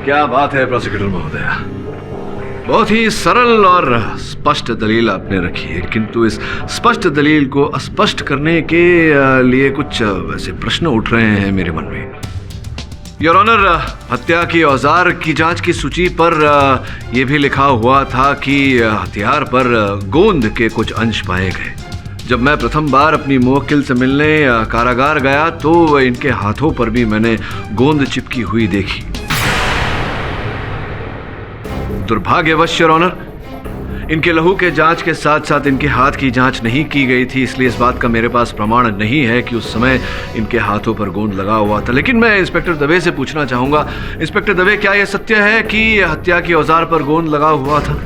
क्या बात है प्रोसिक्यूटर महोदया, बहुत ही सरल और स्पष्ट दलील आपने रखी है, किंतु इस स्पष्ट दलील को अस्पष्ट करने के लिए कुछ वैसे प्रश्न उठ रहे हैं मेरे मन में। योर ऑनर, हत्या की औजार की जांच की सूची पर यह भी लिखा हुआ था कि हथियार पर गोंद के कुछ अंश पाए गए। जब मैं प्रथम बार अपनी मुवक्किल से मिलने कारागार गया तो इनके हाथों पर भी मैंने गोंद चिपकी हुई देखी। दुर्भाग्यवश योर ऑनर, इनके लहू के जांच के साथ साथ इनके हाथ की जांच नहीं की गई थी, इसलिए इस बात का मेरे पास प्रमाण नहीं है कि उस समय इनके हाथों पर गोंद लगा हुआ था। लेकिन मैं इंस्पेक्टर दवे से पूछना चाहूंगा, इंस्पेक्टर दवे, क्या यह सत्य है कि हत्या की औजार पर गोंद लगा हुआ था?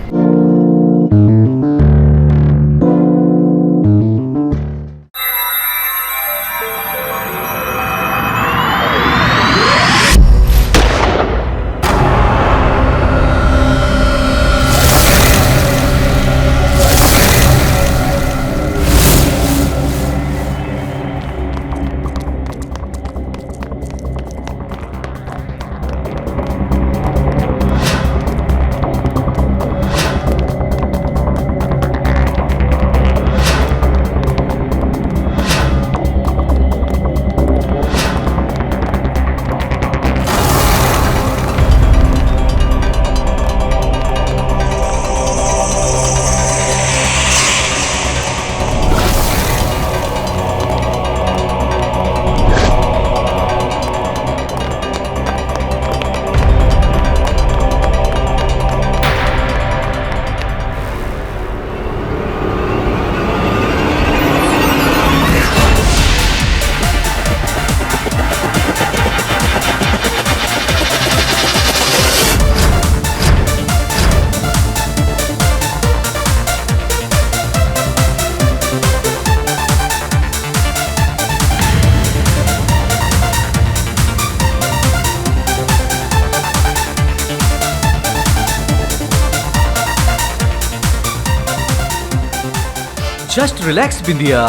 जस्ट रिलैक्स बिंदिया,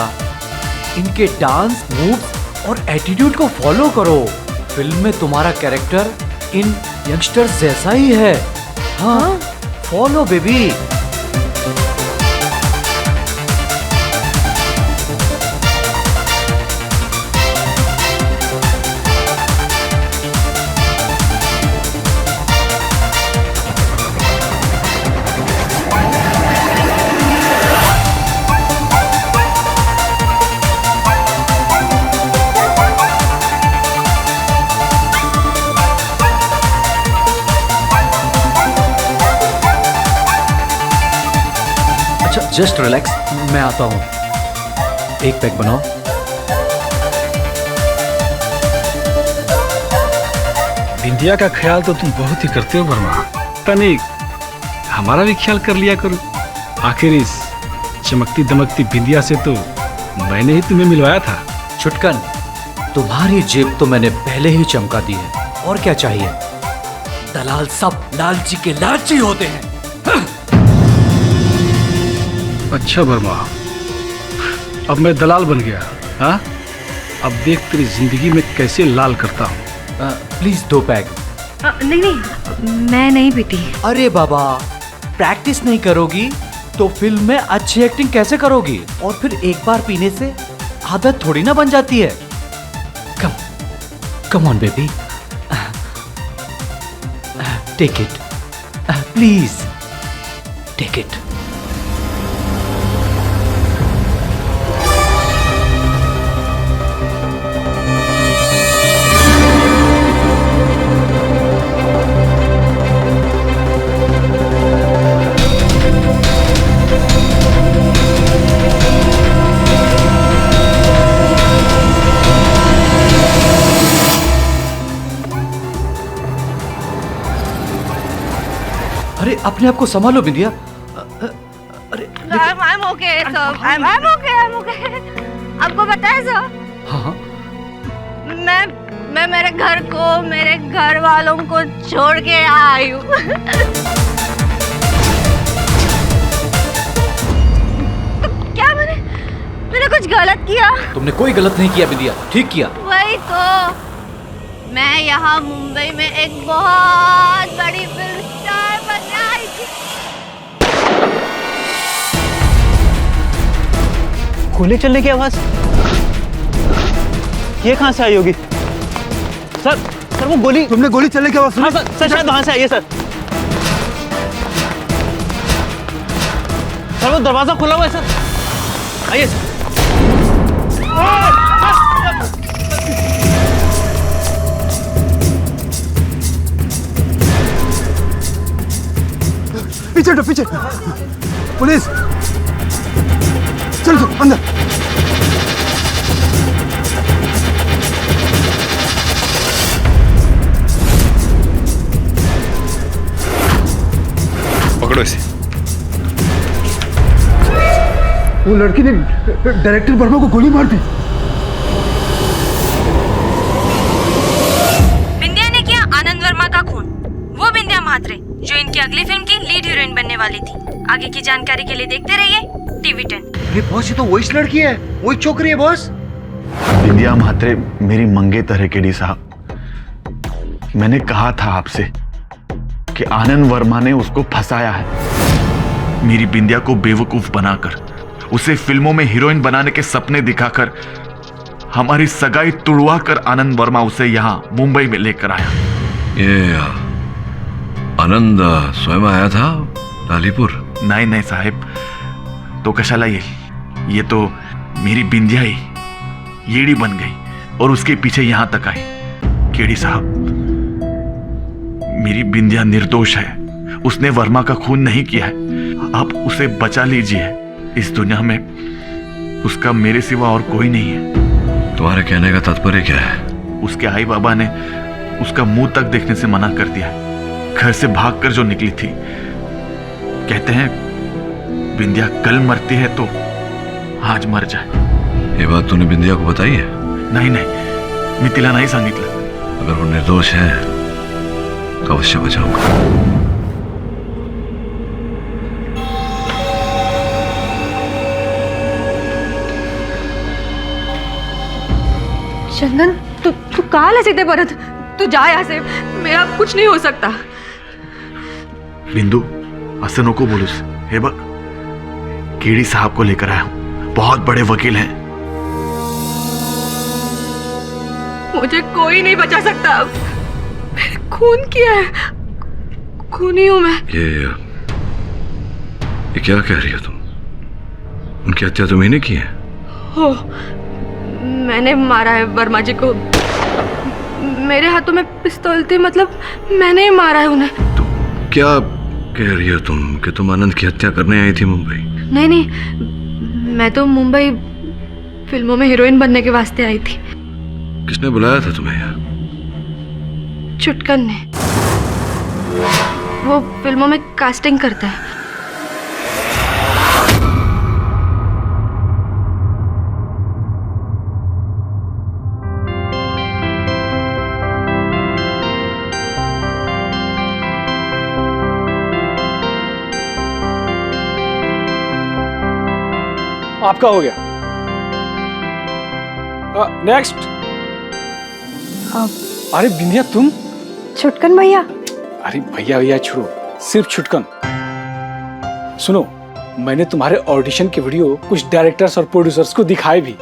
इनके डांस मूव्स और एटीट्यूड को फॉलो करो। फिल्म में तुम्हारा कैरेक्टर इन यंगस्टर्स जैसा ही है। हाँ, फॉलो बेबी। जस्ट रिलैक्स, मैं आता हूँ। एक पैक बनाओ। बिंदिया का ख्याल तो तुम बहुत ही करते हो वर्मा। तनिक हमारा भी ख्याल कर लिया करो। आखिर इस चमकती दमकती बिंदिया से तो मैंने ही तुम्हें मिलवाया था। छुटकन, तुम्हारी जेब तो मैंने पहले ही चमका दी है, और क्या चाहिए? दलाल सब लालची के लालची होते हैं। अच्छा वर्मा, अब मैं दलाल बन गया। हाँ, अब देख तेरी जिंदगी में कैसे लाल करता हूँ। Please 2 pack. नहीं, मैं नहीं पीती। अरे बाबा, प्रैक्टिस नहीं करोगी तो फिल्म में अच्छी एक्टिंग कैसे करोगी? और फिर एक बार पीने से आदत थोड़ी ना बन जाती है। Come on baby, take it, please take it. अरे अपने आप को संभालो बिंदिया। अरे I'm okay, sir. I'm okay. आपको पता है सर? हाँ। मैं मेरे घर को, मेरे घर वालों को छोड़ के आई हूँ। क्या मैंने कुछ गलत किया? तुमने कोई गलत नहीं किया बिंदिया, ठीक किया। वही तो मैं यहाँ मुंबई में एक बहुत बड़ी फिल्म स्टार बनने आई थी। गोली चलने की आवाज ये कहाँ से आई होगी? सर वो गोली, तुमने गोली चलने की आवाज सुनी? हाँ सर शायद वहां से आई है सर। वो दरवाजा खुला हुआ है सर, आइए सर। पीछे हटो, पीछे। पुलिस, चलो अंदर। पकड़ो इसे। वो लड़की ने डायरेक्टर वर्मा को गोली मार दी। बिंदिया ने किया आनंद वर्मा का खून। वो बिंदिया म्हात्रे जो इनकी अगली फिल्म की लीड हीरोइन बनने वाली थी। आगे की जानकारी के लिए देखते रहिए टीवी 10। ये बॉस, ये तो वही लड़की है, वही छोकरी है बॉस। बिंदिया म्हात्रे मेरी मंगेतर है केडी साहब। मैंने कहा था आपसे कि आनंद वर्मा ने उसको फंसाया है। मेरी बिंदिया को बेवकूफ बनाकर, उसे फिल्मों में हीरोइन बनाने के सपने दिखाकर, हमारी सगाई तुड़वा कर आनंद वर्मा उसे यहाँ मुंबई में लेकर आया। ये आनंद स्वयं आया था लालीपुर? नहीं नहीं साहब, तो कशाला ये तो मेरी बिंदिया ही येड़ी बन गई और उसके पीछे यहां तक आई। केडी साहब, मेरी बिंदिया निर्दोष है, उसने वर्मा का खून नहीं किया है। आप उसे बचा लीजिए, इस दुनिया में उसका मेरे सिवा और कोई नहीं है। तुम्हारे कहने का तात्पर्य क्या है? उसके आई बाबा ने उसका मुंह तक देखने से मना कर दिया। घर से भागकर जो निकली थी, कहते हैं बिंदिया कल मरती है तो आज मर जाए। ये बात तूने बिंदिया को बताई है? नहीं नहीं, मी तिला नाही सांगितलं। अगर वो निर्दोष है तो अवश्य बचाऊंगा। चंदन, तू काल है सीधे परत। तू जा यहाँ से, मेरा कुछ नहीं हो सकता। बिंदू, असं नको बोलूस। हे बघ, केडी साहब को लेकर आया हूं, बहुत बड़े वकील हैं। मुझे कोई नहीं बचा सकता। मैंने खून किया है, खूनी हूं मैं। ये क्या कह रही हो तुम? उनकी हत्या तुम्ही ने की है? हो, मैंने मारा है वर्मा जी को। मेरे हाथों में पिस्तौल थी, मतलब मैंने ही मारा है उन्हें। तो क्या कह रही हो तुम कि तुम आनंद की हत्या करने आई थी मुंबई? नहीं, मैं तो मुंबई फिल्मों में हीरोइन बनने के वास्ते आई थी। किसने बुलाया था तुम्हें यहाँ? चुटकन ने। वो फिल्मों में कास्टिंग करता है। आपका हो गया। नेक्स्ट। अरे बिंदिया, तुम? छुटकन भैया। अरे भैया छोड़ो, सिर्फ छुटकन। सुनो, मैंने तुम्हारे ऑडिशन के वीडियो कुछ डायरेक्टर्स और प्रोड्यूसर्स को दिखाए भी।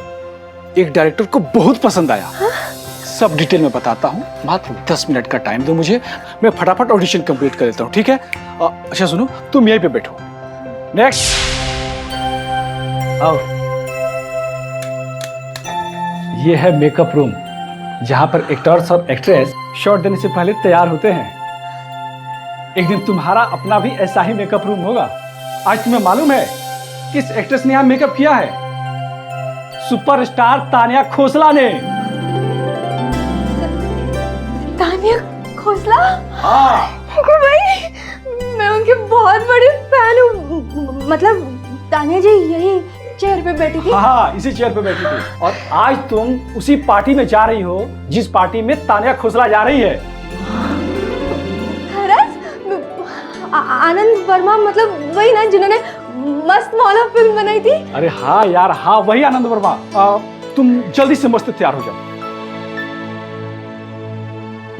एक डायरेक्टर को बहुत पसंद आया। सब डिटेल में बताता हूँ, मात्र 10 मिनट का टाइम दो मुझे, मैं फटाफट ऑडिशन कंप्लीट कर लेता हूँ, ठीक है? अच्छा सुनो, तुम यहीं पे बैठो। नेक्स्ट। आओ। ये है मेकअप रूम, जहां पर एक्टर्स और एक्ट्रेस शॉट देने से पहले तैयार होते हैं। एक दिन तुम्हारा अपना भी ऐसा ही मेकअप रूम होगा। आज तुम्हें मालूम है किस एक्ट्रेस ने यहां मेकअप किया है? सुपरस्टार तानिया खोसला ने। तानिया खोसला? हाँ। भाई, मैं उनकी बहुत बड़ी फैन हूँ। मतलब तानिया जी यही चेयर पे बैठी थी? हाँ, इसी चेयर पे बैठी थी। और आज तुम उसी पार्टी में जा रही हो जिस पार्टी में तानिया खोसला जा रही है। आनंद वर्मा, मतलब वही ना जिन्होंने मस्त मौला फिल्म बनाई थी? अरे हाँ यार, हाँ वही आनंद वर्मा। तुम जल्दी से मस्त तैयार हो जाओ।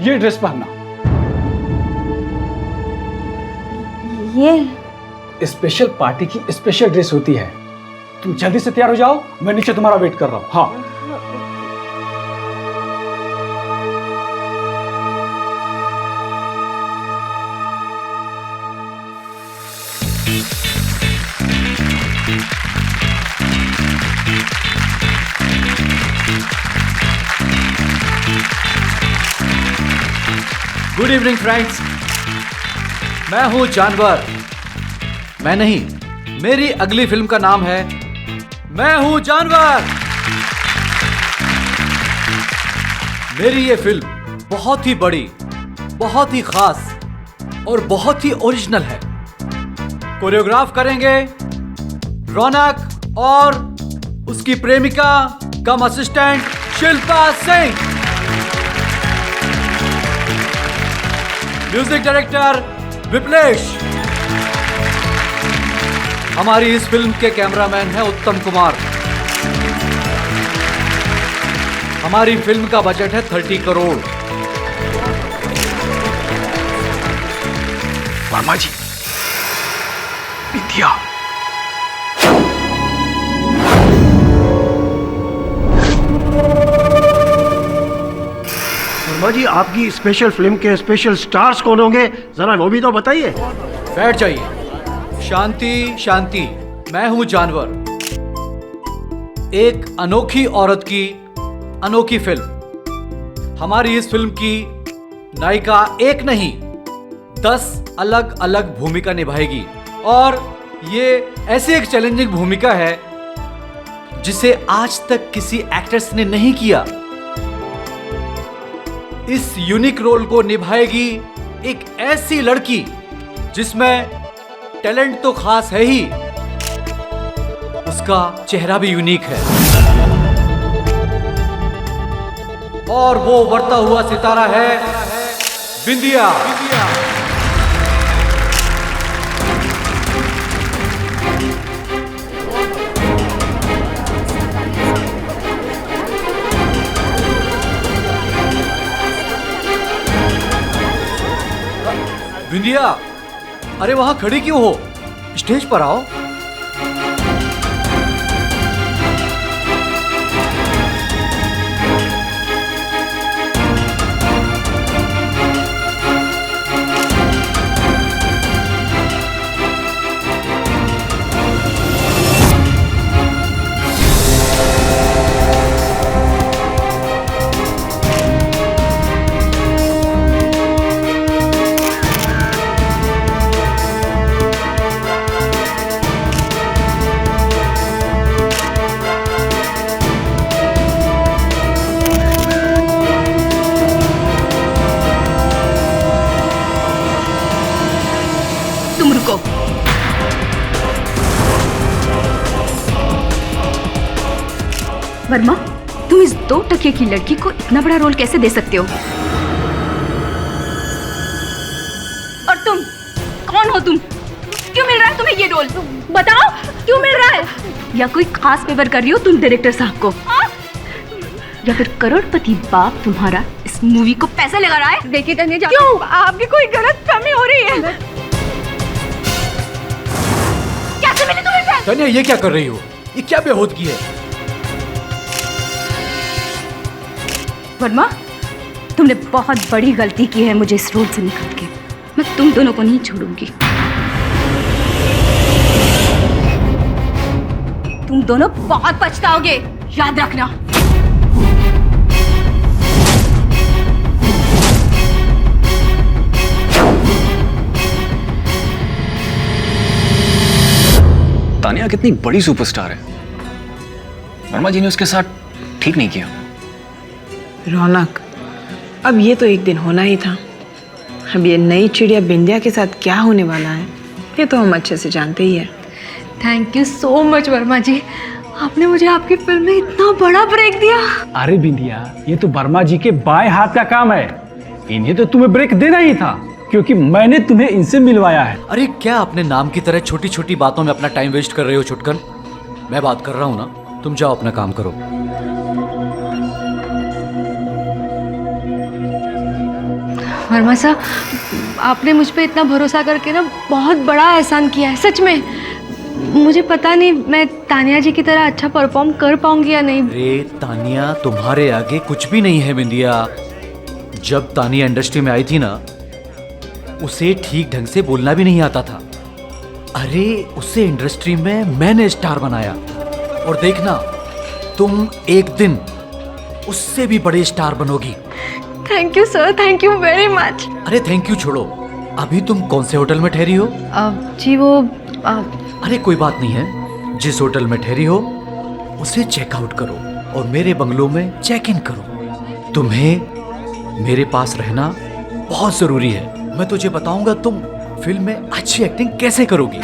ये ड्रेस पहनना। ये स्पेशल पार्टी की स्पेशल ड्रेस होती है। तुम जल्दी से तैयार हो जाओ, मैं नीचे तुम्हारा वेट कर रहा हूँ। हाँ। गुड इवनिंग फ्रेंड्स, मैं हूं जानवर। मैं नहीं, मेरी अगली फिल्म का नाम है मैं हूं जानवर। मेरी ये फिल्म बहुत ही बड़ी, बहुत ही खास और बहुत ही ओरिजिनल है। कोरियोग्राफ करेंगे रौनक और उसकी प्रेमिका cum assistant Shilpa Singh. Music director Viplesh. हमारी इस फिल्म के कैमरामैन है उत्तम कुमार। हमारी फिल्म का बजट है 30 करोड़। वर्मा जी, विद्या। वर्मा जी, आपकी स्पेशल फिल्म के स्पेशल स्टार्स कौन होंगे, जरा वो भी तो बताइए। बैठ जाइए। शांति शांति, मैं हूं जानवर। एक अनोखी औरत की अनोखी फिल्म। हमारी इस फिल्म की नायिका एक नहीं 10 अलग अलग भूमिका निभाएगी और ये ऐसी एक चैलेंजिंग भूमिका है जिसे आज तक किसी एक्ट्रेस ने नहीं किया। इस यूनिक रोल को निभाएगी एक ऐसी लड़की जिसमें टैलेंट तो खास है ही, उसका चेहरा भी यूनिक है और वो उभरता हुआ सितारा है बिंदिया। बिंदिया, अरे वहां खड़ी क्यों हो? स्टेज पर आओ। वर्मा, तुम इस 2 टके की लड़की को इतना बड़ा रोल कैसे दे सकते हो? और तुम कौन हो? तुम क्यों मिल रहा है तुम्हें ये रोल? बताओ क्यों मिल रहा है? या कोई खास फेवर कर रही हो तुम डायरेक्टर साहब को? या फिर करोड़पति बाप तुम्हारा इस मूवी को पैसा लगा रहा है? देखिए तन्या, क्यों आपकी कोई गलत फहमी हो रही है? कैसे मिली तुम्हें? तन्या, ये क्या कर रही हो? ये क्या बेहूदगी है? वर्मा, तुमने बहुत बड़ी गलती की है मुझे इस रोल से निकाल के। मैं तुम दोनों को नहीं छोड़ूंगी। तुम दोनों बहुत पछताओगे, याद रखना। तानिया कितनी बड़ी सुपरस्टार है, वर्मा जी ने उसके साथ ठीक नहीं किया। रौनक, अब ये तो एक दिन होना ही था। अब ये नई चिड़िया बिंदिया के साथ क्या होने वाला है ये तो हम अच्छे से जानते ही हैं। Thank you so much Verma ji, आपने मुझे आपकी फिल्म में इतना बड़ा ब्रेक दिया। अरे बिंदिया, ये तो वर्मा जी के बाएं हाथ का काम है। इन्हें तो तुम्हें ब्रेक देना ही था क्योंकि मैंने तुम्हें इनसे मिलवाया है। अरे क्या अपने नाम की तरह छोटी छोटी बातों में अपना टाइम वेस्ट कर रहे हो छुटकन? मैं बात कर रहा हूं ना, तुम जाओ अपना काम करो। वर्मा साहब, आपने मुझ पे इतना भरोसा करके ना बहुत बड़ा एहसान किया है, सच में। मुझे पता नहीं मैं तानिया जी की तरह अच्छा परफॉर्म कर पाऊंगी या नहीं। अरे तानिया तुम्हारे आगे कुछ भी नहीं है बिंदिया। जब तानिया इंडस्ट्री में आई थी ना, उसे ठीक ढंग से बोलना भी नहीं आता था। अरे उसे इंडस्ट्री में मैंने स्टार बनाया, और देखना तुम एक दिन उससे भी बड़े स्टार बनोगी। Thank you sir, thank you very much. अरे थैंक यू छोड़ो, अभी तुम कौन से होटल में ठहरी हो? जी वो अरे कोई बात नहीं है, जिस होटल में ठहरी हो उसे चेकआउट करो और मेरे बंगलो में चेक इन करो। तुम्हें मेरे पास रहना बहुत जरूरी है। मैं तुझे बताऊंगा तुम फिल्म में अच्छी एक्टिंग कैसे करोगी।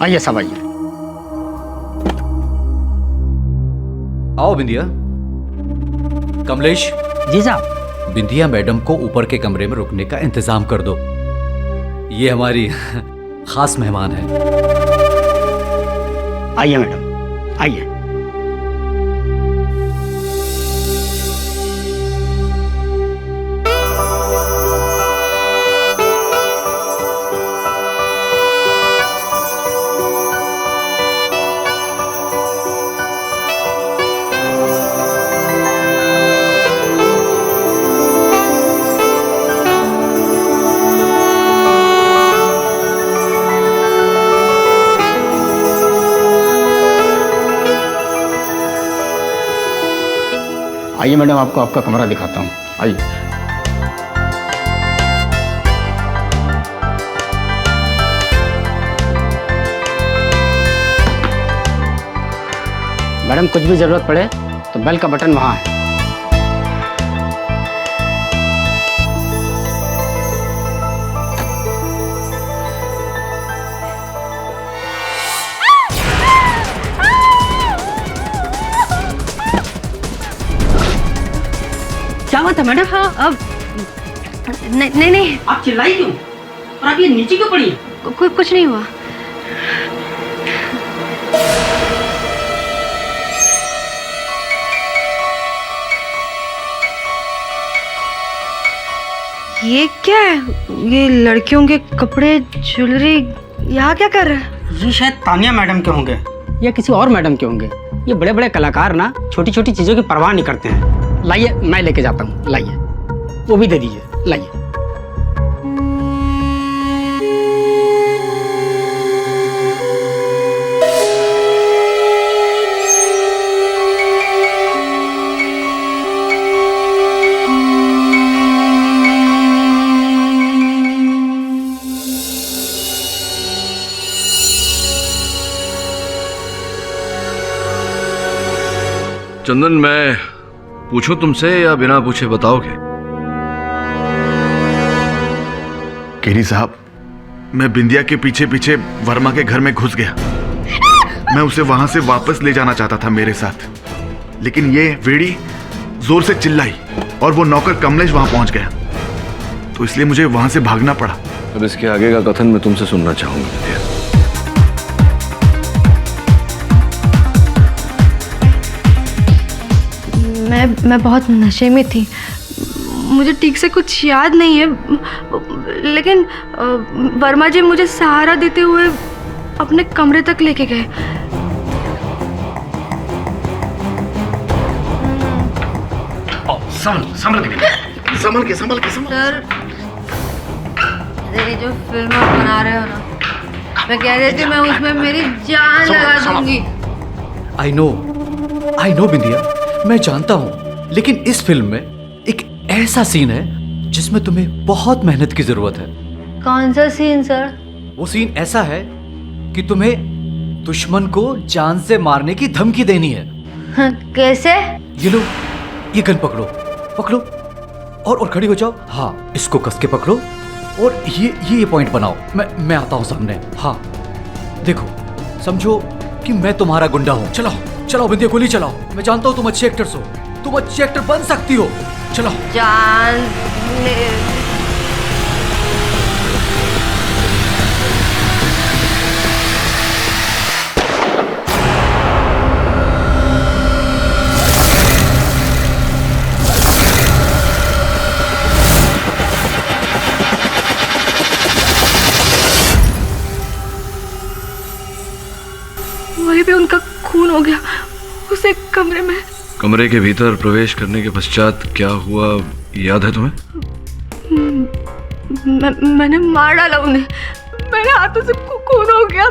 आइए सब आइए। आओ बिंदिया। कमलेश। जी साहब। बिंदिया मैडम को ऊपर के कमरे में रुकने का इंतजाम कर दो, ये हमारी खास मेहमान है। आइए मैडम, आइए। आइए मैडम, आपको आपका कमरा दिखाता हूँ। आइए। मैडम कुछ भी जरूरत पड़े तो बेल का बटन वहाँ है। क्या बात है मैडम? हाँ अब नहीं नहीं, आप चिल्लाई क्यों और आप ये नीचे क्यों पड़ी है? कुछ नहीं हुआ। ये क्या है? ये लड़कियों के कपड़े, ज्वेलरी यहाँ क्या कर रहा है? ये शायद तानिया मैडम के होंगे या किसी और मैडम के होंगे। ये बड़े बड़े कलाकार ना छोटी छोटी चीजों की परवाह नहीं करते हैं। लाइए मैं लेके जाता हूँ, लाइए। वो भी दे दीजिए, लाइए। चंदन, मैं पूछूं तुमसे या बिना पूछे बताओगे? केरी साहब, मैं बिंदिया के पीछे पीछे वर्मा के घर में घुस गया। मैं उसे वहां से वापस ले जाना चाहता था मेरे साथ, लेकिन ये वेड़ी जोर से चिल्लाई और वो नौकर कमलेश वहां पहुंच गया, तो इसलिए मुझे वहां से भागना पड़ा। अब इसके आगे का कथन मैं तुमसे सुनना चाहूंगा। मैं बहुत नशे में थी, मुझे ठीक से कुछ याद नहीं है, लेकिन वर्मा जी मुझे सहारा देते हुए अपने कमरे तक लेके गए। संभल के। सर, ये जो फिल्म आप बना रहे हो ना, मैं कह रही थी मैं उसमें मेरी जान लगा दूंगी। आई नो बिंदिया, मैं जानता हूं, लेकिन इस फिल्म में एक ऐसा सीन है जिसमें तुम्हें बहुत मेहनत की जरूरत है। कौन सा सीन सर? वो सीन ऐसा है कि तुम्हें दुश्मन को जान से मारने की धमकी देनी है। कैसे? ये लो, ये गन पकड़ो और खड़ी हो जाओ। हाँ, इसको कस के पकड़ो और ये पॉइंट बनाओ। मैं आता हूं सामने। हाँ देखो, समझो कि मैं तुम्हारा गुंडा हूँ। चलाओ चलाओ बिंदिया, गोली चलाओ। मैं जानता हूँ तुम अच्छे एक्टर्स हो, तुम अच्छे एक्टर बन सकती हो। चलाओ। जान वहीं पे उनका खून हो गया उस एक कमरे में। कमरे के भीतर प्रवेश करने के पश्चात क्या हुआ याद है तुम्हें? मैंने मार डाला उन्हें, मेरे हाथों से खून हो गया।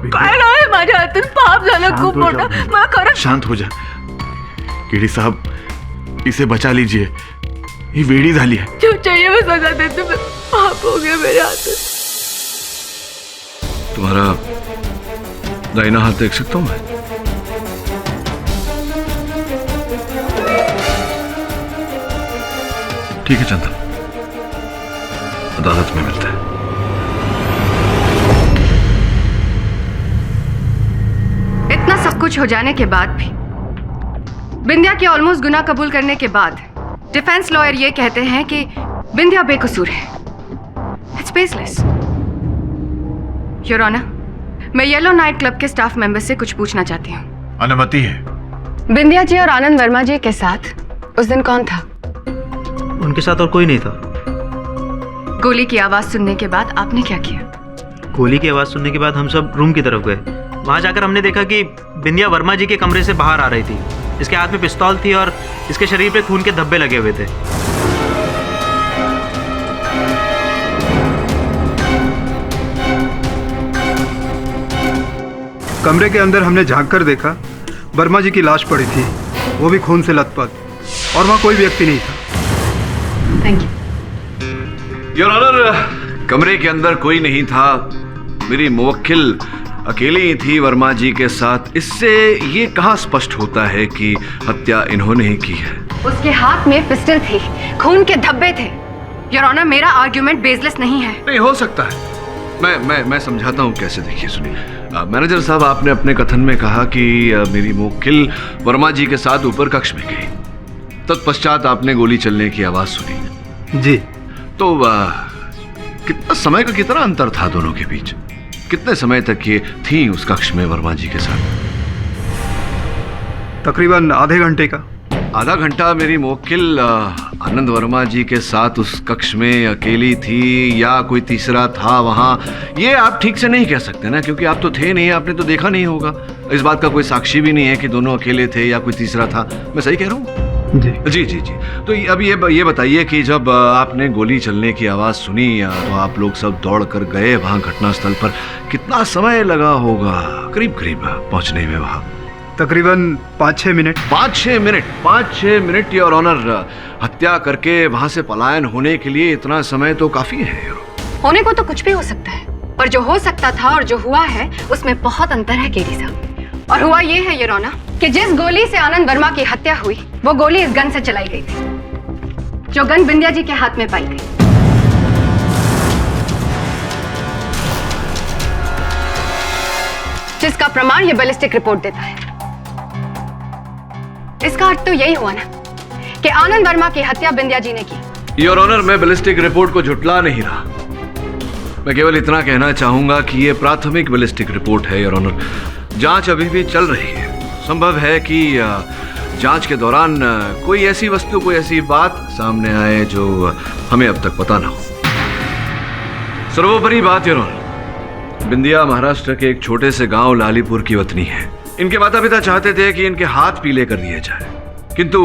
काय आहे माझ्या हातून, पाप झालं खूप मोठं। मला खरंच। शांत हो जा केडी साहब, इसे बचा लीजिए, ये वेड़ी झाली है। जो चाहिए मैं सजा देती हूँ, पाप हो गया मेरे हाथों। तुम्हारा दाहिना हाथ देख सकता हूं मैं? ठीक है चंदन, अदालत में मिलते हैं। इतना सब कुछ हो जाने के बाद भी, बिंदिया के ऑलमोस्ट गुनाह कबूल करने के बाद डिफेंस लॉयर ये कहते हैं कि बिंदिया बेकसूर है। It's baseless. योर ऑनर, मैं येलो नाइट क्लब के स्टाफ मेंबर से कुछ पूछना चाहती हूँ। अनुमति है। बिंदिया जी और आनंद वर्मा जी के साथ उस दिन कौन था? उनके साथ और कोई नहीं था। गोली की आवाज सुनने के बाद आपने क्या किया? गोली की आवाज सुनने के बाद हम सब रूम की तरफ गए। वहां जाकर हमने देखा कि बिंदिया वर्मा जी के कमरे से बाहर आ रही थी। इसके हाथ में पिस्तौल थी और इसके शरीर पे खून के धब्बे लगे हुए थे। कमरे के अंदर हमने झांक कर देखा, वर्मा जी की लाश पड़ी थी, वो भी खून से लथपथ, और वहाँ कोई व्यक्ति नहीं था। Thank you. योर ऑनर, कमरे के अंदर कोई नहीं था। मेरी मुवक्किल अकेली ही थी वर्मा जी के साथ। इससे ये कहाँ स्पष्ट होता है कि हत्या इन्होंने ही की है? उसके हाथ में पिस्टल थी, खून के धब्बे थे। योर ऑनर, मेरा आर्ग्यूमेंट बेसलेस नहीं है। नहीं हो सकता है, मैं समझाता हूँ कैसे। देखिए सुनिए, मैनेजर साहब, आपने अपने कथन में कहा कि मेरी मुवक्किल वर्मा जी के साथ ऊपर कक्ष में गई, तत्पश्चात आपने गोली चलने की आवाज सुनी। जी। तो कितना समय का कितना अंतर था दोनों के बीच? कितने समय तक ये थी उस कक्ष में वर्मा जी के साथ? तकरीबन आधे घंटे का। आधा घंटा मेरी मुवक्किल आनंद वर्मा जी के साथ उस कक्ष में अकेली थी या कोई तीसरा था वहां, ये आप ठीक से नहीं कह सकते ना, क्योंकि आप तो थे नहीं, आपने तो देखा नहीं होगा। इस बात का कोई साक्षी भी नहीं है कि दोनों अकेले थे या कोई तीसरा था। मैं सही कह रहा हूँ? जी जी जी जी। तो अब ये बताइए कि जब आपने गोली चलने की आवाज़ सुनी तो आप लोग सब दौड़ कर गए वहाँ घटनास्थल पर, कितना समय लगा होगा करीब करीब पहुँचने में वहाँ? तकरीबन 5-6 मिनट। 5-6 minute your honour. हत्या करके वहाँ से पलायन होने के लिए इतना समय तो काफ़ी है। होने को तो कुछ भी हो सकता है, पर जो हो सकता था और जो हुआ है उसमें बहुत अंतर है केडी साहब। और हुआ ये है योर ऑनर कि जिस गोली से आनंद वर्मा की हत्या हुई वो गोली इस गन से चलाई गई थी, जो गन बिंदिया जी के हाथ में पाई गई। जिसका प्रमाण ये बैलिस्टिक रिपोर्ट देता है। इसका अर्थ तो यही हुआ ना कि आनंद वर्मा की हत्या बिंदिया जी ने की। योर ऑनर, मैं बैलिस्टिक रिपोर्ट को झुटला नहीं रहा। मैं केवल इतना कहना चाहूंगा कि ये प्राथमिक बैलिस्टिक रिपोर्ट है योर ऑनर। जांच अभी भी चल रही है। संभव है कि जांच के दौरान कोई ऐसी वस्तु, कोई ऐसी बात सामने आए जो हमें अब तक पता ना हो। सर्वोपरि बात योर ऑनर, बिंदिया महाराष्ट्र के एक छोटे से गांव लालीपुर की वतनी है। इनके माता पिता चाहते थे कि इनके हाथ पीले कर दिए जाए, किंतु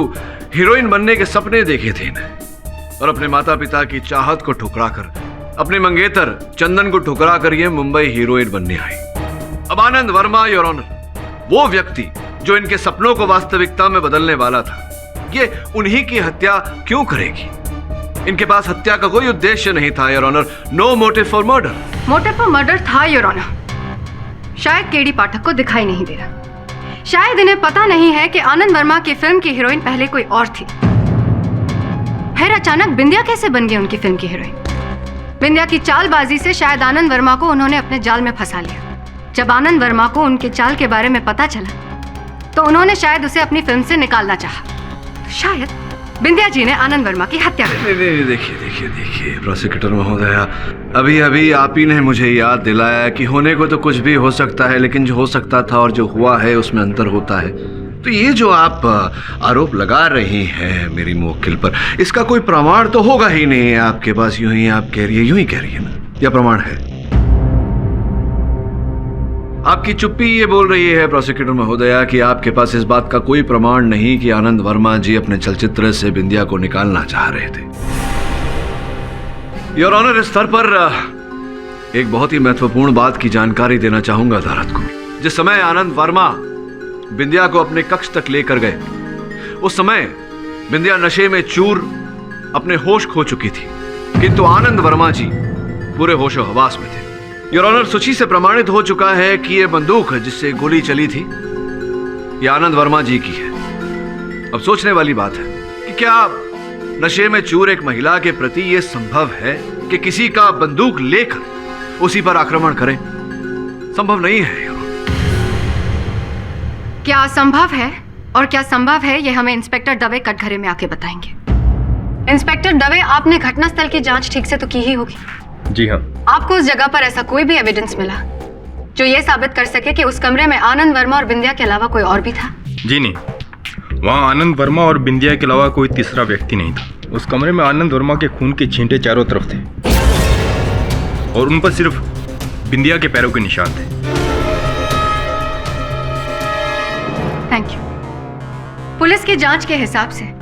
हीरोइन बनने के सपने देखे थे इन्हें, और अपने माता पिता की चाहत को ठुकरा कर, अपने मंगेतर चंदन को ठुकरा कर ये मुंबई हीरोइन बनने आई। अब आनंद वर्मा योर ऑनर, वो व्यक्ति जो इनके सपनों को वास्तविकता में बदलने वाला था, ये उन्हीं की हत्या क्यों करेगी? इनके पास हत्या का कोई उद्देश्य नहीं था your honour. No motive for murder. Motive for murder था योर ऑनर, शायद केडी पाठक को दिखाई नहीं दे रहा। शायद इन्हें पता नहीं है कि आनंद वर्मा की फिल्म की हीरोइन पहले कोई और थी। फिर अचानक बिंदिया कैसे बन गई उनकी फिल्म की हीरोइन? बिंदिया की चालबाजी से शायद आनंद वर्मा को उन्होंने अपने जाल में फंसा लिया, जब आनंद वर्मा को उनके चाल के बारे में पता चला तो उन्होंने शायद उसे अपनी फिल्म से निकालना चाहा। तो शायद बिंदिया जी ने आनंद वर्मा की हत्या कर दी। नहीं, देखिए प्रोसिक्यूटर महोदया, अभी अभी आप ही ने मुझे याद दिलाया कि होने को तो कुछ भी हो सकता है, लेकिन जो हो सकता था और जो हुआ है उसमें अंतर होता है। तो ये जो आप आरोप लगा रही हैं मेरी मुवक्किल पर, इसका कोई प्रमाण तो होगा ही नहीं है आपके पास। यूं ही आप कह रही है, यूं ही कह रही है ना, या प्रमाण है? आपकी चुप्पी ये बोल रही है प्रोसिक्यूटर महोदया कि आपके पास इस बात का कोई प्रमाण नहीं कि आनंद वर्मा जी अपने चलचित्र से बिंदिया को निकालना चाह रहे थे। योर ऑनर, इस स्तर पर एक बहुत ही महत्वपूर्ण बात की जानकारी देना चाहूंगा अदालत को। जिस समय आनंद वर्मा बिंदिया को अपने कक्ष तक लेकर गए, उस समय बिंदिया नशे में चूर अपने होश खो चुकी थी, किंतु आनंद वर्मा जी पूरे होशो हवास में थे। योर ऑनर, सूची से प्रमाणित हो चुका है कि यह बंदूक जिससे गोली चली थी यह आनंद वर्मा जी की है। अब सोचने वाली बात है कि क्या नशे में चूर एक महिला के प्रति यह संभव है कि किसी का बंदूक लेकर उसी पर आक्रमण करें? संभव नहीं है। क्या असंभव है और क्या संभव है, यह हमें इंस्पेक्टर दवे कटघरे में आके बताएंगे। इंस्पेक्टर दवे, आपने घटनास्थल की जांच ठीक से तो की ही होगी। जी हाँ। आपको उस जगह पर ऐसा कोई भी एविडेंस मिला जो ये साबित कर सके कि उस कमरे में आनंद वर्मा और बिंदिया के अलावा कोई और भी था? जी नहीं, वहाँ आनंद वर्मा और बिंदिया के अलावा कोई तीसरा व्यक्ति नहीं था। उस कमरे में आनंद वर्मा के खून के छींटे चारों तरफ थे और उन पर सिर्फ बिंदिया के पैरों के निशान थे। Thank you. पुलिस की जांच के हिसाब से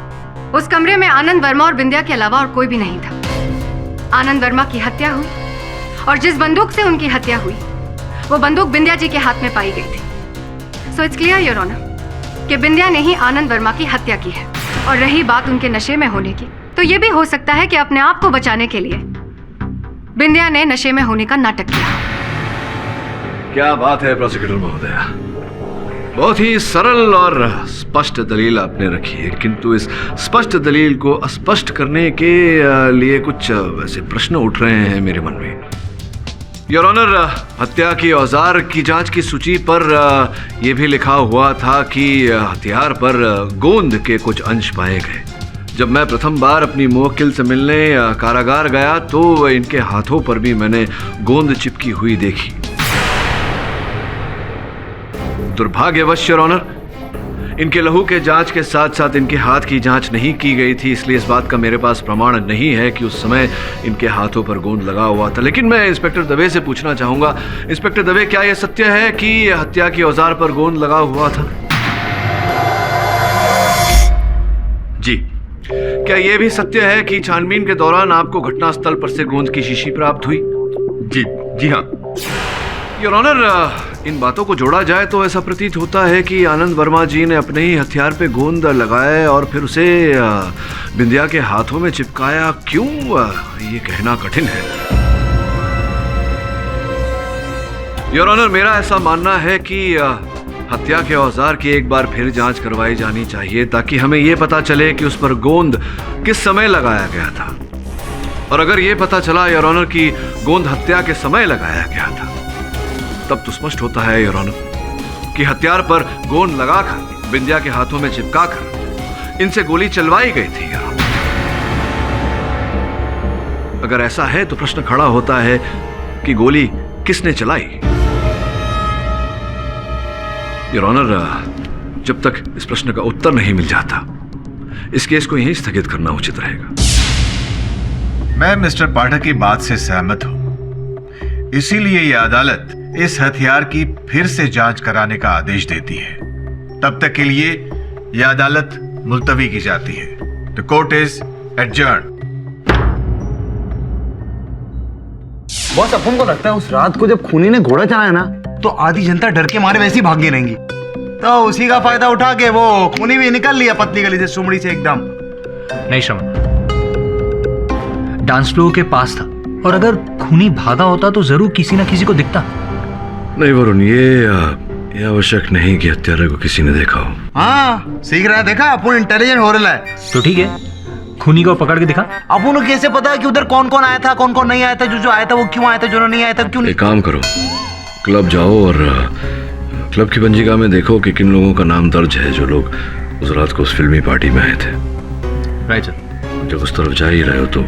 उस कमरे में आनंद वर्मा और बिंदिया के अलावा और कोई भी नहीं था। आनंद वर्मा की हत्या हुई और जिस बंदूक से उनकी हत्या हुई वो बंदूक बिंदिया जी के हाथ में पाई गई थी। So it's clear your honour कि बिंदिया ने ही आनंद वर्मा की हत्या की है। और रही बात उनके नशे में होने की, तो ये भी हो सकता है कि अपने आप को बचाने के लिए बिंदिया ने नशे में होने का नाटक किया। क्या बात है प्रोसिक्यूटर महोदया, बहुत ही सरल और स्पष्ट दलील आपने रखी है, किंतु इस स्पष्ट दलील को अस्पष्ट करने के लिए कुछ वैसे प्रश्न उठ रहे हैं मेरे मन में। योर ऑनर, हत्या की औजार की जांच की सूची पर यह भी लिखा हुआ था कि हथियार पर गोंद के कुछ अंश पाए गए। जब मैं प्रथम बार अपनी मुवक्किल से मिलने कारागार गया तो इनके हाथों पर भी मैंने गोंद चिपकी हुई देखी। दुर्भाग्यवश योर ऑनर, इनके लहू के जांच के साथ साथ इनके हाथ की जांच नहीं की गई थी, इसलिए इस बात का मेरे पास प्रमाण नहीं है कि उस समय इनके हाथों पर गोंद लगा हुआ था। लेकिन मैं इंस्पेक्टर दवे से पूछना चाहूंगा, इंस्पेक्टर दवे, क्या यह सत्य है कि हत्या की औजार पर गोंद लगा हुआ था? जी। क्या यह भी सत्य है कि छानबीन के दौरान आपको घटनास्थल पर से गोंद की शीशी प्राप्त हुई? जी हाँ। योर ऑनर, इन बातों को जोड़ा जाए तो ऐसा प्रतीत होता है कि आनंद वर्मा जी ने अपने ही हथियार पे गोंद लगाए और फिर उसे बिंदिया के हाथों में चिपकाया। क्यों, ये कहना कठिन है। योर ऑनर, मेरा ऐसा मानना है कि हत्या के औजार की एक बार फिर जांच करवाई जानी चाहिए ताकि हमें यह पता चले कि उस पर गोंद किस समय लगाया गया था। और अगर यह पता चला योर ऑनर कि गोंद हत्या के समय लगाया गया था, तब तो स्पष्ट होता है योर ऑनर कि हथियार पर गोंद लगाकर बिंदिया के हाथों में चिपकाकर इनसे गोली चलवाई गई थी। अगर ऐसा है तो प्रश्न खड़ा होता है कि गोली किसने चलाई? योर ऑनर, जब तक इस प्रश्न का उत्तर नहीं मिल जाता इस केस को यहीं स्थगित करना उचित रहेगा। मैं मिस्टर पाठक की बात से सहमत हूं, इसीलिए यह अदालत इस हथियार की फिर से जांच कराने का आदेश देती है। तब तक के लिए यह अदालत मुलतवी की जाती है। The court is adjourned. Boss, अपन को लगता है उस रात को जब खूनी ने घोड़ा चलाया ना, तो आधी जनता डर के मारे वैसे ही भागने रहेंगी। तो उसी का फायदा उठा के वो खूनी भी निकल लिया पतली गली से, सुमड़ी से एकदम। नहीं श्रवण, डांस फ्लोर के पास था और अगर खूनी भागा होता तो जरूर किसी ना किसी को दिखता। नहीं वरुण, ये आवश्यक नहीं कि हत्यारे को किसी ने देखा हो। हाँ, सीख रहा है, देखा अपन इंटेलिजेंट हो रहा है। तो ठीक है, खूनी को पकड़ के दिखा। अपन को कैसे पता है कि उधर कौन कौन आया था, कौन कौन नहीं आया था, जो आया था वो क्यों आया था, जो नहीं आया था क्यों नहीं? एक काम करो, क्लब जाओ और क्लब की पंजिका में देखो कि किन लोगों का नाम दर्ज है जो लोग उस रात को उस फिल्मी पार्टी में आए थे। Right sir. जब उस तरफ जा ही रहे हो तो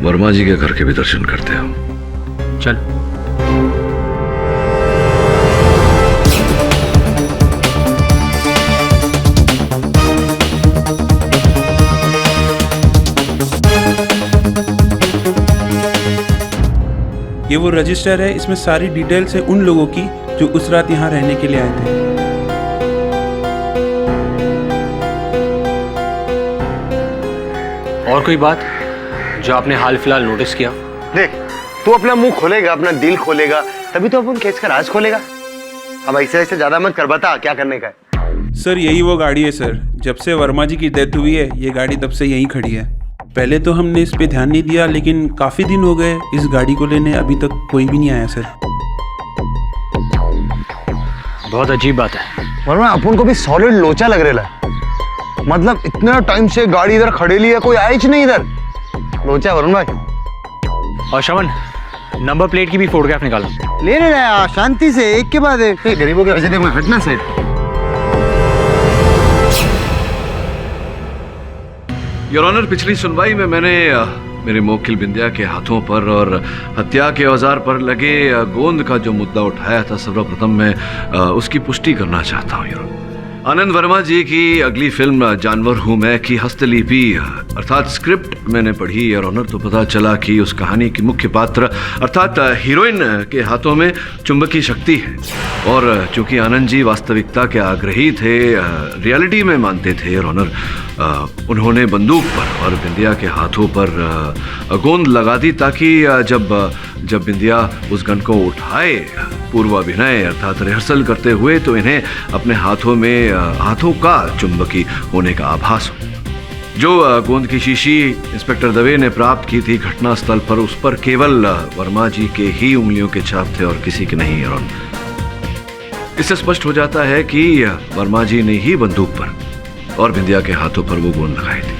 वर्मा जी के घर के भी दर्शन करते हो। चल। ये वो रजिस्टर है, इसमें सारी डिटेल्स है उन लोगों की जो उस रात यहाँ रहने के लिए आए थे। और कोई बात जो आपने हाल फिलहाल नोटिस किया? देख, तू अपना मुंह खोलेगा, अपना दिल खोलेगा, तभी तो अपन केस का राज खोलेगा। अब ऐसे ज्यादा मत कर, बता क्या करने का है। सर यही वो गाड़ी है सर, जब से वर्मा जी की डेथ हुई है ये गाड़ी तब से यहीं खड़ी है। पहले तो हमने इस पे ध्यान नहीं दिया, लेकिन काफी दिन हो गए इस गाड़ी को लेने, अभी तक कोई भी नहीं आया सर। बहुत अजीब बात है। वर्मा अपन को भी सॉलिड लोचा लग रहा है। मतलब इतना टाइम से गाड़ी इधर खड़ेली है, कोई आया ही नहीं इधर। लोचा वरुण भाई। और शमन, नंबर प्लेट की भी फोटोग्राफ निकालो। ले रहा शांति से, एक के बाद एक। गरीबों के वजह से हटना सेठ। योर ऑनर, पिछली सुनवाई में मैंने मेरे मोक्किल बिंदिया के हाथों पर और हत्या के औजार पर लगे गोंद का जो मुद्दा उठाया था, सर्वप्रथम मैं उसकी पुष्टि करना चाहता हूँ। योर आनंद वर्मा जी की अगली फिल्म जानवर हूँ मैं की हस्तलिपि अर्थात स्क्रिप्ट मैंने पढ़ी योर ऑनर, तो पता चला कि उस कहानी की मुख्य पात्र अर्थात हीरोइन के हाथों में चुंबकीय शक्ति है। और चूंकि आनंद जी वास्तविकता के आग्रही थे, रियलिटी में मानते थे योर ऑनर, उन्होंने बंदूक पर और बिंदिया के हाथों पर गोंद लगा दी ताकि जब बिंदिया उस गन को उठाए पूर्व अभिनय अर्थात रिहर्सल करते हुए तो इन्हें अपने हाथों का चुंबकी होने का आभास हो। जो गोंद की शीशी इंस्पेक्टर दवे ने प्राप्त की थी घटनास्थल पर, उस पर केवल वर्मा जी के ही उंगलियों के छाप थे और किसी के नहीं। और इससे स्पष्ट हो जाता है कि वर्मा जी ने ही बंदूक पर और बिंदिया के हाथों पर वो गोंद लगाई थी।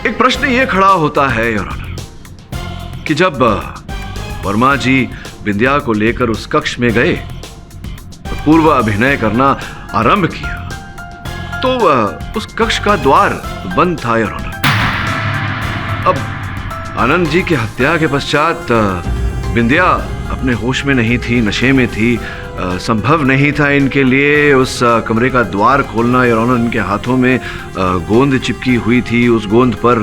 एक प्रश्न ये खड़ा होता है योर ऑनर कि जब वर्मा जी बिंदिया को लेकर उस कक्ष में गए तो पूर्व अभिनय करना आरंभ किया तो उस कक्ष का द्वार बंद था योर ऑनर। अब आनंद जी की हत्या के पश्चात बिंदिया अपने होश में नहीं थी, नशे में थी, संभव नहीं था इनके लिए उस कमरे का द्वार खोलना योर ऑनर। इनके हाथों में गोंद चिपकी हुई थी, उस गोंद पर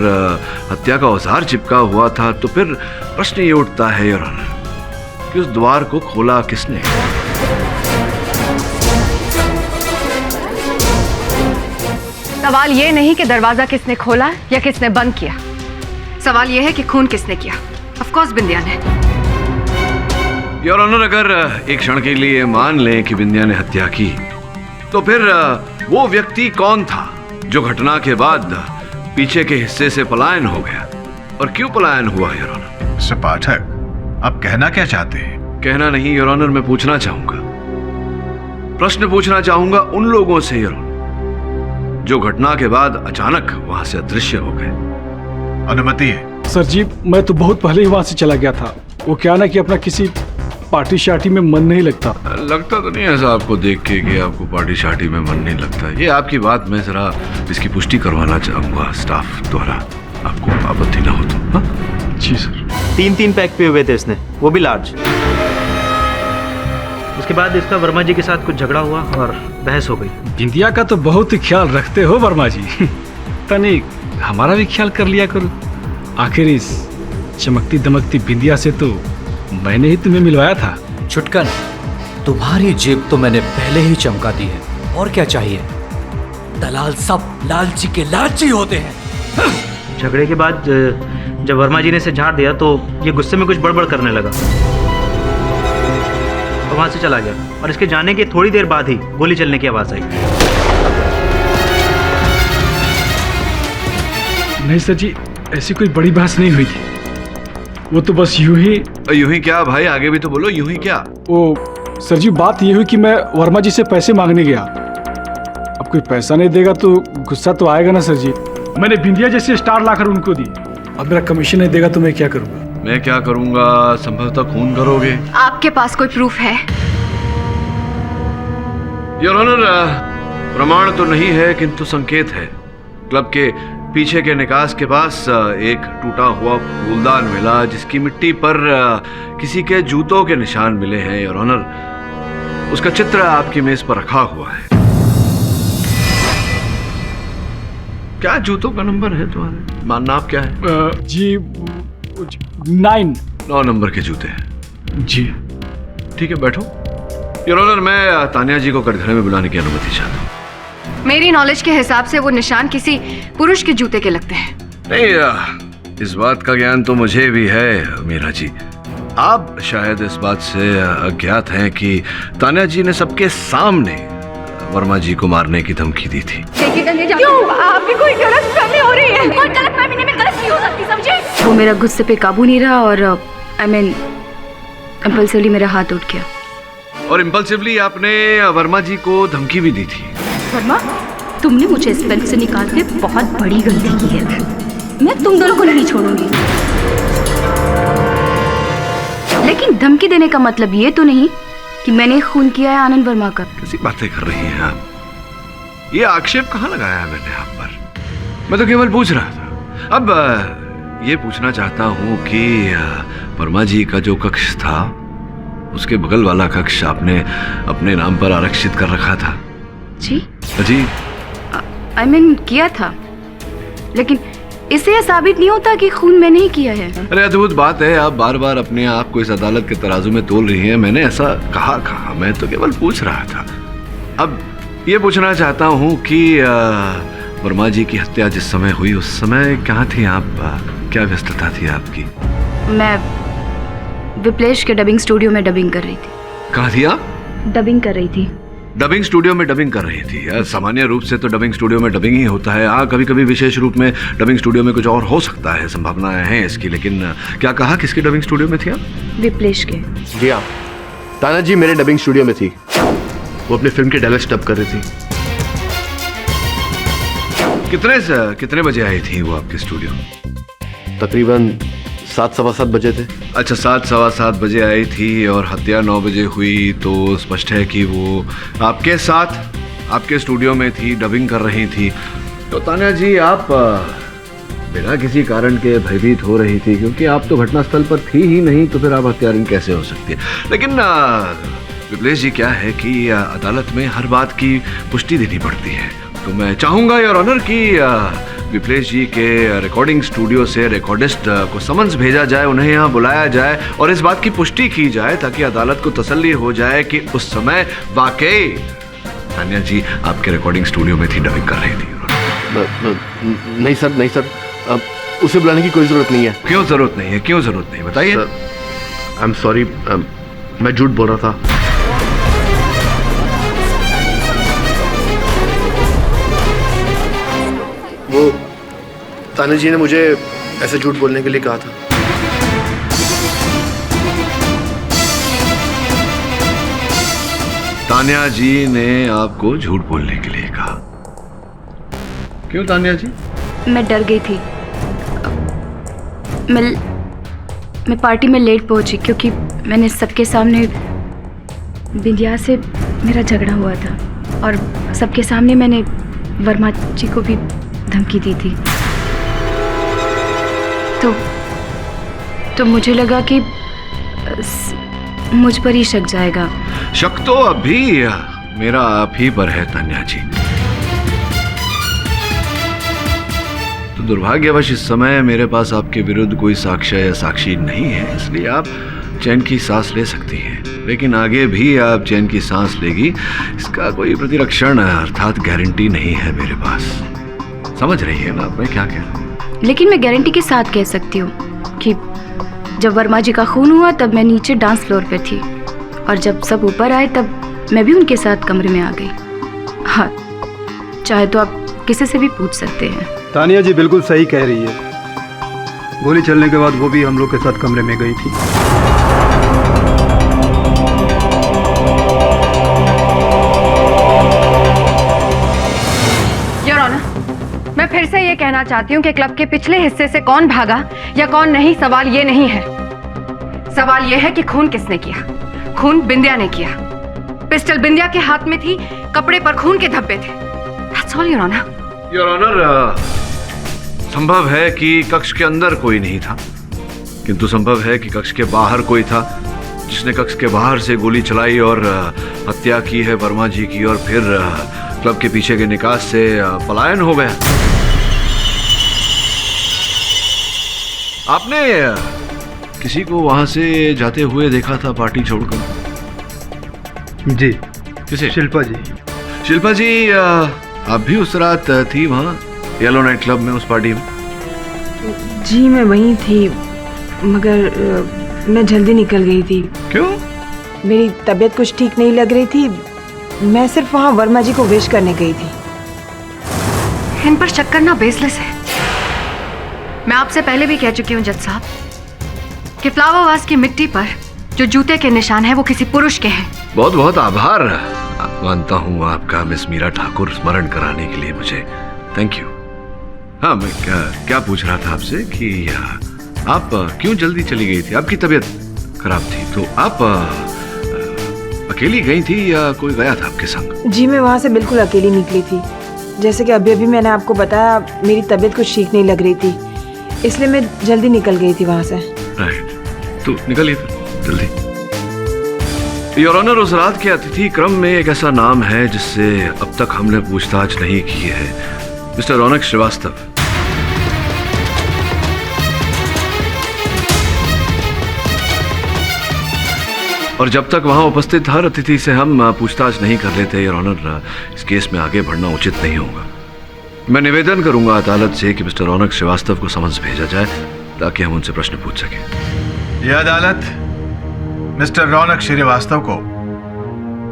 हत्या का औजार चिपका हुआ था। तो फिर प्रश्न ये उठता है योर ऑनर कि उस द्वार को खोला किसने? सवाल ये नहीं कि दरवाजा किसने खोला या किसने बंद किया, सवाल ये है कि खून किसने किया। ऑफ कोर्स बिंदिया ने। योर ऑनर, अगर एक क्षण के लिए मान लें कि बिंदिया ने हत्या की तो फिर वो व्यक्ति कौन था जो घटना के बाद पीछे के हिस्से से पलायन हो गया और क्यों पलायन हुआ योर ऑनर? मिस्टर पाठक, आप कहना क्या चाहते हैं? कहना नहीं योर ऑनर, मैं पूछना चाहूंगा, प्रश्न पूछना चाहूंगा उन लोगों से योर ऑनर जो घटना के बाद अचानक वहां से अदृश्य हो गए। अनुमति है सर जी, मैं तो बहुत पहले ही वहां से चला गया था। वो क्या ना कि अपना किसी पार्टी शार्टी में मन नहीं लगता। लगता तो नहीं ऐसा आपको देख के कि आपको पार्टी शार्टी में मन नहीं लगता। ये आपकी बात मैं जरा इसकी पुष्टि करवाना चाहूंगा स्टाफ द्वारा, आपको आपत्ति ना हो तो। हाँ जी सर। 3 पैक पे हुए थे इसने, वो भी लार्ज। उसके बाद इसका वर्मा जी के साथ कुछ झगड़ा हुआ और बहस हो गई। बिंदिया का तो बहुत ही ख्याल रखते हो वर्मा जी। तनिक हमारा भी ख्याल कर लिया करो। आखिर इस चमकती दमकती बिंदिया से तो मैंने ही तुम्हें मिलवाया था। छुटकन, तुम्हारी जेब तो मैंने पहले ही चमका दी है, और क्या चाहिए? दलाल सब लालची के लालची होते हैं। झगड़े के बाद जब वर्मा जी ने इसे झाड़ दिया तो ये गुस्से में कुछ बड़बड़ करने लगा और वहां से चला गया। और इसके जाने के थोड़ी देर बाद ही गोली चलने की आवाज आई। नहीं सर जी, ऐसी कोई बड़ी बहस नहीं हुई थी। वो तो बस यूं ही क्या भाई, आगे भी तो बोलो, यूं ही क्या? वो सर जी, बात ये हुई कि मैं वर्मा जी से पैसे मांगने गया। अब कोई पैसा नहीं देगा तो गुस्सा तो आएगा ना सर जी। मैंने बिंदिया जैसी स्टार लाकर उनको दी। अब मेरा कमीशन नहीं देगा तो मैं क्या करूँगा? मैं क्या करूंगा? संभवतः खून करोगे। आपके पास कोई प्रूफ है? योर ऑनर, प्रमाण तो नहीं है किंतु संकेत है। क्लब के पीछे के निकास के पास एक टूटा हुआ फूलदान मिला जिसकी मिट्टी पर किसी के जूतों के निशान मिले हैं। योर ऑनर, उसका चित्र आपकी मेज पर रखा हुआ है। क्या जूतों का नंबर है तुम्हारे? मानना आप क्या है? जी 9 नंबर के जूते हैं जी। ठीक है, बैठो। योर ऑनर, मैं तानिया जी को कटघरे में बुलाने की अनुमति चाहता हूँ। मेरी नॉलेज के हिसाब से वो निशान किसी पुरुष के जूते के लगते हैं। नहीं, इस बात का ज्ञान तो मुझे भी है मीरा जी। आप शायद इस बात से अज्ञात हैं कि तानिया जी ने सबके सामने वर्मा जी को मारने की धमकी दी थी। क्यों? आपकी कोई गलतफहमी हो रही है? कोई गलतफहमी नहीं, मैं गलत नहीं हो सकती, समझे? वो मेरा गुस्से पे काबू नहीं रहा और इम्पल्सिवली मेरा हाथ उठ गया। और इम्पल्सिवली आपने वर्मा जी को धमकी भी दी थी। वर्मा, तुमने मुझे इस बैंक से निकाल के बहुत बड़ी गलती की है। मैं तुम दोनों को नहीं छोड़ूंगी। लेकिन धमकी देने का मतलब ये तो नहीं कि मैंने खून किया है आनंद वर्मा का। कैसी बातें कर रही हैं आप? ये आक्षेप कहाँ लगाया है मैंने आप पर? मैं तो केवल पूछ रहा था। अब ये पूछना चाहता हूँ कि वर्मा जी का जो कक्ष था उसके बगल वाला कक्ष आपने अपने नाम पर आरक्षित कर रखा था। जी जी किया था, लेकिन इससे यह साबित नहीं होता कि खून मैंने ही किया है। अरे अद्भुत बात है, आप बार बार अपने आप को इस अदालत के तराजू में तोल रही हैं। मैंने ऐसा कहा? मैं तो केवल पूछ रहा था। अब ये पूछना चाहता हूँ कि वर्मा जी की हत्या जिस समय हुई उस समय कहाँ थी आप? क्या व्यस्तता थी आपकी? मैं विप्लेश के डबिंग स्टूडियो में डबिंग कर रही थी। कहाँ थी आप? डबिंग कर रही थी। डबिंग स्टूडियो में डबिंग कर रही थी? सामान्य रूप से तो डबिंग स्टूडियो में डबिंग ही होता है। हाँ, कभी कभी विशेष रूप में डबिंग स्टूडियो में कुछ और हो सकता है, संभावनाएं हैं इसकी। लेकिन क्या कहा, किसकी डबिंग स्टूडियो में थी आप? विप्लेश के। जी हाँ, ताना जी मेरे डबिंग स्टूडियो में थी। वो अपनी फिल्म के डायलॉग्स डब कर रही थी। कितने बजे आई थी वो आपके स्टूडियो? तकरीबन 7:15 बजे थे। अच्छा, 7:15 बजे आई थी और हत्या 9 बजे हुई, तो स्पष्ट है कि वो आपके साथ आपके स्टूडियो में थी, डबिंग कर रही थी। तो तानिया जी, आप बिना किसी कारण के भयभीत हो रही थी, क्योंकि आप तो घटनास्थल पर थी ही नहीं, तो फिर आप हत्यारिन कैसे हो सकती है? लेकिन विप्लेश जी, क्या है कि अदालत में हर बात की पुष्टि देनी पड़ती है। तो मैं चाहूँगा योर ऑनर कि विप्लेश जी के रिकॉर्डिंग स्टूडियो से रिकॉर्डिस्ट को समन्स भेजा जाए, उन्हें यहाँ बुलाया जाए और इस बात की पुष्टि की जाए ताकि अदालत को तसल्ली हो जाए कि उस समय वाकई तानिया जी आपके रिकॉर्डिंग स्टूडियो में थी, डबिंग कर रही थी। नहीं सर, उसे बुलाने की कोई जरूरत नहीं है। क्यों जरूरत नहीं है? क्यों जरूरत नहीं, बताइए। आई एम सॉरी, मैं झूठ बोल रहा था। वो तानिया जी ने मुझे ऐसे झूठ बोलने के लिए कहा था। तानिया जी ने आपको झूठ बोलने के लिए कहा? क्यों तानिया जी? मैं डर गई थी। मैं पार्टी में लेट पहुंची क्योंकि मैंने सबके सामने बिंदिया से मेरा झगड़ा हुआ था और सबके सामने मैंने वर्मा जी को भी धमकी दी थी। तो मुझे लगा कि मुझ पर ही शक जाएगा। शक तो अभी मेरा आप ही पर है तानिया जी। तो दुर्भाग्यवश इस समय मेरे पास आपके विरुद्ध कोई साक्ष्य या साक्षी नहीं है, इसलिए आप चैन की सांस ले सकती हैं। लेकिन आगे भी आप चैन की सांस लेगी, इसका कोई प्रतिरक्षण अर्थात गारंटी नहीं है मेरे पास। समझ रही है ना मैं क्या कह रहा हूँ? लेकिन मैं गारंटी के साथ कह सकती हूँ कि जब वर्मा जी का खून हुआ तब मैं नीचे डांस फ्लोर पे थी और जब सब ऊपर आए तब मैं भी उनके साथ कमरे में आ गई। हाँ, चाहे तो आप किसी से भी पूछ सकते हैं। तानिया जी बिल्कुल सही कह रही है। गोली चलने के बाद वो भी हम लोग के साथ कमरे में गई थी। योर ऑनर, मैं फिर से ये कहना चाहती हूँ कि क्लब के पिछले हिस्से से कौन भागा या कौन नहीं, सवाल ये नहीं है। सवाल यह है कि खून किसने किया। खून बिंदिया ने किया। पिस्टल बिंदिया के हाथ में थी, कपड़े पर खून के धब्बे थे। That's all, Your Honor. Your honour, संभव है कि कक्ष के अंदर कोई नहीं था, किंतु संभव है कि कक्ष के बाहर कोई था जिसने कक्ष के बाहर से गोली चलाई और हत्या की है वर्मा जी की, और फिर क्लब के पीछे के निकास से पलायन हो गया। आपने किसी को वहां से जाते हुए देखा था पार्टी छोड़कर? जी। किसे? शिल्पा जी। शिल्पा जी, आप भी उस रात थी वहाँ येलो नाइट क्लब में, उस पार्टी में? जी मैं वहीं थी, मगर मैं जल्दी निकल गई थी। क्यों? मेरी तबीयत कुछ ठीक नहीं लग रही थी। मैं सिर्फ वहाँ वर्मा जी को विश करने गई थी। इन पर शक करना बेसलेस है। मैं आपसे पहले भी कह चुकी हूँ जज साहब कि फ्लावरवास की मिट्टी पर जो जूते के निशान हैं वो किसी पुरुष के हैं। बहुत बहुत आभार मानता हूँ आपका मिस मीरा ठाकुर, स्मरण कराने के लिए मुझे। Thank you. हाँ, मैं क्या पूछ रहा था आपसे कि आप क्यों जल्दी चली गई थी? आपकी तबीयत खराब थी तो आप अकेली गई थी या कोई गया था आपके संग? जी, मैं वहाँ से बिल्कुल अकेली निकली थी। जैसे कि अभी मैंने आपको बताया, मेरी तबीयत कुछ ठीक नहीं लग रही थी, इसलिए मैं जल्दी निकल गई थी वहाँ से। राइट, तो निकलिए फिर जल्दी। योर ऑनर, उस रात के अतिथि क्रम में एक ऐसा नाम है जिससे अब तक हमने पूछताछ नहीं की है, मिस्टर रौनक श्रीवास्तव। और जब तक वहां उपस्थित हर अतिथि से हम पूछताछ नहीं कर लेते योर ऑनर, इस केस में आगे बढ़ना उचित नहीं होगा। मैं निवेदन करूंगा अदालत से कि मिस्टर रौनक श्रीवास्तव को समन्स भेजा जाए ताकि हम उनसे प्रश्न पूछ सकें। यह अदालत मिस्टर रौनक श्रीवास्तव को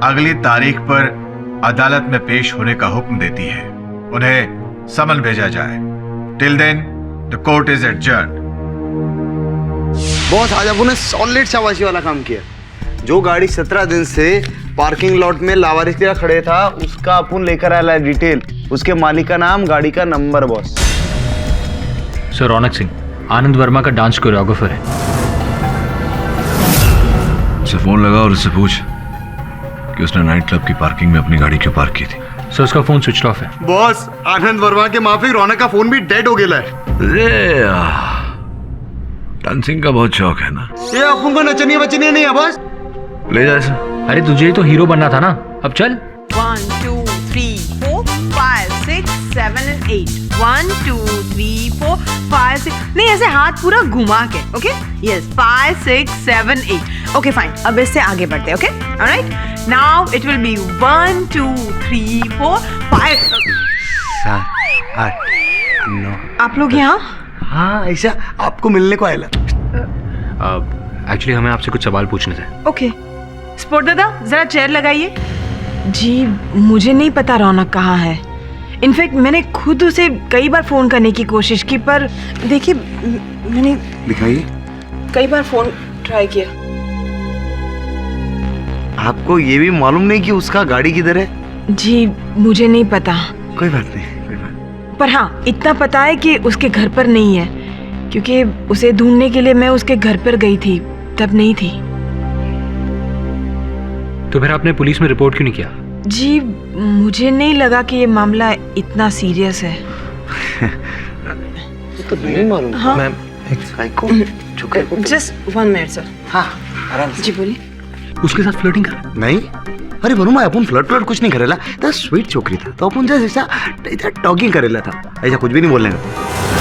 अगली तारीख पर अदालत में पेश होने का हुक्म देती है। उन्हें समन भेजा जाए। Till then the court is adjourned. Boss, आज आपने सॉलिड शाबाशी वाला काम किया। जो गाड़ी 17 दिन से पार्किंग लॉट में लावारिस की तरह खड़े था, उसका अपन लेकर आया है डिटेल, उसके मालिक का नाम, गाड़ी का नंबर। बॉस सर, रौनक सिंह आनंद वर्मा का डांस कोरियोग्राफर है। उसे फोन लगा और उससे पूछ कि उसने नाइट क्लब की पार्किंग में अपनी गाड़ी क्यों पार्क की थी। सर, उसका फोन स्विच ऑफ है। बॉस, आनंद वर्मा के माफिक रौनक का फोन भी डेड हो गया है। डांसिंग का बहुत शौक है ना? ये अपन को नचनी बचनी नहीं है बॉस। ले जा इसे। अरे तुझे ही तो हीरो बनना था ना, अब चल। 1 2 3 4 5 6 7 and 8 1 2 3 4 5 6 नहीं, ऐसे हाथ पूरा घुमा के। Okay, yes, 5 6 7 8। ओके फाइन, अब इससे आगे बढ़ते हैं। Okay, alright, now it will be 1 2 3 4 5 7 8 9। आप लोग यहाँ? हाँ, ऐसा आपको मिलने को आया। एक्चुअली हमें आपसे कुछ सवाल पूछने थे। ओके, स्पोर्ट दादा जरा चेयर लगाइए। जी, मुझे नहीं पता रौनक कहाँ है। इनफैक्ट मैंने खुद उसे कई बार फोन करने की कोशिश की, पर देखिए मैंने दिखाइए कई बार फोन ट्राई किया। आपको ये भी मालूम नहीं कि उसका गाड़ी किधर है? जी मुझे नहीं पता। कोई बात नहीं, कोई बात। पर हाँ, इतना पता है कि उसके घर पर नहीं है, क्योंकि उसे ढूंढने के लिए मैं उसके घर पर गई थी, तब नहीं थी। तो फिर आपने पुलिस में रिपोर्ट क्यों नहीं किया? जी मुझे नहीं लगा कि ये मामला इतना सीरियस है। तो नहीं मालूम। हाँ? Ma'am, just 1 minute sir. हाँ, आराम से। जी बोलिए। उसके साथ फ्लर्टिंग कर? नहीं, अरे बनुमा, अपन फ्लर्ट कुछ नहीं करेला। तो स्वीट छोकरी था, तो अपन जैसा टॉकिंग करेला था, ऐसा कुछ भी नहीं बोलने का।